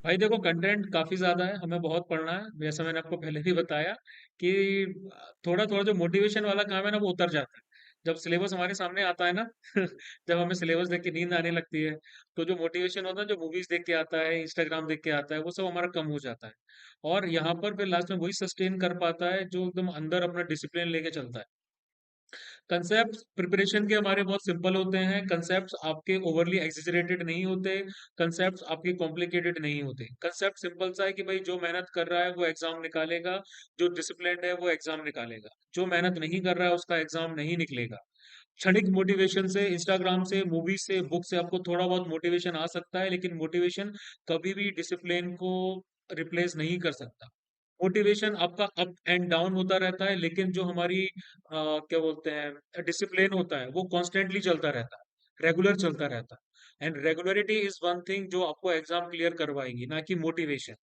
भाई देखो, कंटेंट काफी ज्यादा है, हमें बहुत पढ़ना है। जैसा मैंने आपको पहले भी बताया कि थोड़ा थोड़ा जो मोटिवेशन वाला काम है ना, वो उतर जाता है जब सिलेबस हमारे सामने आता है ना। जब हमें सिलेबस देख के नींद आने लगती है, तो जो मोटिवेशन होता है, जो मूवीज देख के आता है, इंस्टाग्राम देख के आता है, वो सब हमारा कम हो जाता है। और यहाँ पर फिर लास्ट में वही सस्टेन कर पाता है जो एकदम अंदर अपना डिसिप्लिन लेके चलता है। कंसेप्ट प्रिपरेशन के हमारे बहुत सिंपल होते हैं, कंसेप्ट्स आपके ओवरली एग्जेजरेटेड नहीं होते, कंसेप्ट्स आपके कॉम्प्लिकेटेड नहीं होते। कंसेप्ट सिंपल सा है कि भाई जो मेहनत कर रहा है वो एग्जाम निकालेगा, जो डिसिप्लिन्ड है वो एग्जाम निकालेगा, जो मेहनत नहीं कर रहा है उसका एग्जाम नहीं निकलेगा। क्षणिक मोटिवेशन से, इंस्टाग्राम से, मूवी से, बुक से आपको थोड़ा बहुत मोटिवेशन आ सकता है, लेकिन मोटिवेशन कभी भी डिसिप्लिन को रिप्लेस नहीं कर सकता। मोटिवेशन आपका अप एंड डाउन होता रहता है, लेकिन जो हमारी क्या बोलते हैं, डिसिप्लिन होता है वो कॉन्स्टेंटली चलता रहता है, रेगुलर चलता रहता है। And regularity is one thing जो आपको एग्जाम क्लियर करवाएगी, ना कि मोटिवेशन।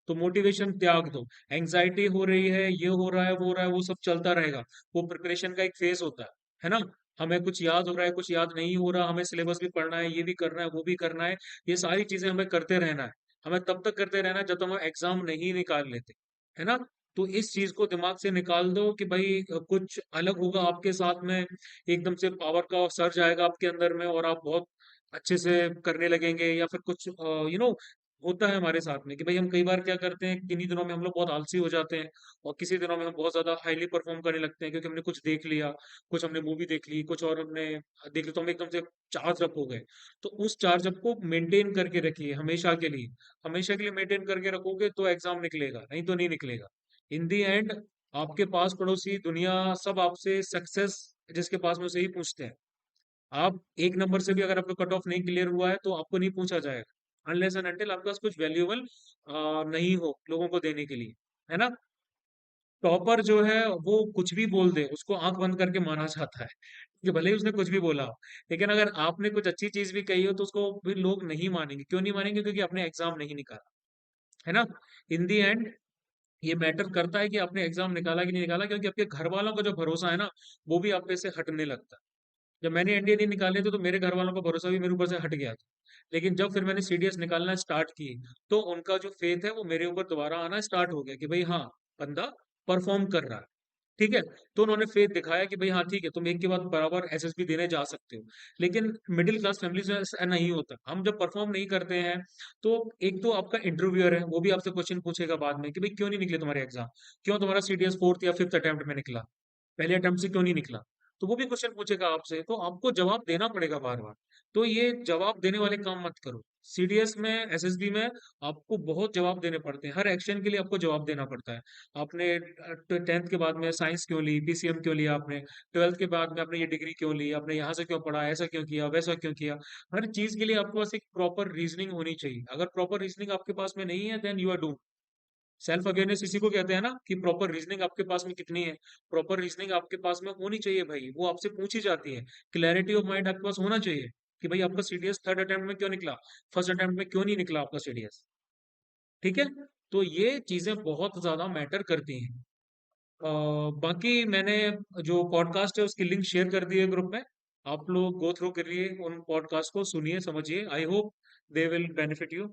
तो मोटिवेशन त्याग दो। एंग्जाइटी हो रही है, ये हो रहा है, वो हो रहा है, वो सब चलता रहेगा। वो प्रिपरेशन का एक फेज होता है ना। हमें कुछ याद हो रहा है, कुछ याद नहीं हो रहा, हमें सिलेबस भी पढ़ना है, ये भी करना है, वो भी करना है। ये सारी चीजें हमें करते रहना है। हमें तब तक करते रहना है जब तक हम एग्जाम नहीं निकाल लेते, है ना। तो इस चीज को दिमाग से निकाल दो कि भाई कुछ अलग होगा आपके साथ में। एकदम से पावर का सर्ज आएगा आपके अंदर में और आप बहुत अच्छे से करने लगेंगे, या फिर कुछ होता है हमारे साथ में कि भाई हम कई बार क्या करते हैं, किन्हीं दिनों में हम लोग बहुत आलसी हो जाते हैं, और किसी दिनों में हम बहुत ज्यादा हाईली परफॉर्म करने लगते हैं क्योंकि हमने कुछ देख लिया, कुछ हमने मूवी देख ली, कुछ और हमने देख लिया, तो हम एकदम से चार्ज अप हो गए। तो उस चार्ज अप को मेंटेन करके रखिए हमेशा के लिए। हमेशा के लिए मेंटेन करके रखोगे तो एग्जाम निकलेगा, नहीं तो नहीं निकलेगा। इन दी एंड आपके पास पड़ोसी दुनिया सब आपसे सक्सेस जिसके पास में, उसे ही पूछते हैं। आप एक नंबर से भी अगर आपका कट ऑफ नहीं क्लियर हुआ है तो आपको नहीं पूछा जाएगा, अनलेस एंड अनटिल आपके पास कुछ वैल्यूएबल नहीं हो लोगों को देने के लिए, है ना। टॉपर जो है वो कुछ भी बोल दे, उसको आंख बंद करके माना जाता है कि भले ही उसने कुछ भी बोला हो। लेकिन अगर आपने कुछ अच्छी चीज भी कही हो तो उसको भी लोग नहीं मानेंगे। क्यों नहीं मानेंगे? क्योंकि आपने एग्जाम नहीं निकाला, है ना। इन दी एंड ये मैटर करता है कि आपने एग्जाम निकाला कि नहीं निकाला, क्योंकि आपके घर वालों का जो भरोसा है ना, वो भी आप पे से हटने लगता है। जब मैंने एनडीए नहीं निकाले थे तो मेरे घर वालों का भरोसा भी मेरे ऊपर से हट गया था। लेकिन जब फिर मैंने सीडीएस निकालना स्टार्ट की, तो उनका जो फेथ है वो मेरे ऊपर दोबारा आना स्टार्ट हो गया कि भाई हाँ, बंदा परफॉर्म कर रहा है। ठीक है। तो उन्होंने फेथ दिखाया कि भाई हाँ ठीक है, तुम एक के बाद बराबर एसएसबी देने जा सकते हो। लेकिन मिडिल क्लास फैमिली में ऐसा नहीं होता। हम जब परफॉर्म नहीं करते हैं, तो एक तो आपका इंटरव्यूअर है, वो भी आपसे क्वेश्चन पूछेगा बाद में कि भाई क्यों नहीं निकले तुम्हारे एग्जाम, क्यों तुम्हारा सीडीएस फोर्थ या फिफ्थ अटेम्प्ट में निकला, पहले अटेम्प्ट से क्यों नहीं निकला। तो वो भी क्वेश्चन पूछेगा आपसे, तो आपको जवाब देना पड़ेगा बार बार। तो ये जवाब देने वाले काम मत करो। सीडीएस में, एसएसबी में आपको बहुत जवाब देने पड़ते हैं, हर एक्शन के लिए आपको जवाब देना पड़ता है। आपने 10th के बाद में साइंस क्यों ली, पीसीएम क्यों लिया आपने, 12th के बाद में आपने ये डिग्री क्यों ली, आपने यहाँ से क्यों पढ़ा, ऐसा क्यों किया, वैसा क्यों किया। हर चीज के लिए आपके पास एक प्रॉपर रीजनिंग होनी चाहिए। अगर प्रॉपर रीजनिंग आपके पास में नहीं है, then you are doomed. Self awareness इसी को कहते हैं ना, कि प्रॉपर रीजनिंग आपके पास में कितनी है। प्रॉपर रीजनिंग आपके पास में होनी चाहिए भाई, वो आपसे पूछी जाती है। क्लैरिटी ऑफ माइंड आपके पास होना चाहिए कि भाई आपका सीडीएस थर्ड अटेम्प्ट में क्यों निकला, फर्स्ट अटेम्प्ट में क्यों नहीं निकला आपका सीडीएस। ठीक है। तो ये चीजें बहुत ज्यादा मैटर करती हैं। बाकी मैंने जो पॉडकास्ट है उसकी लिंक शेयर कर दी है ग्रुप में। आप लोग गो थ्रू करिए, उन पॉडकास्ट को सुनिए, समझिए। I hope they will benefit you.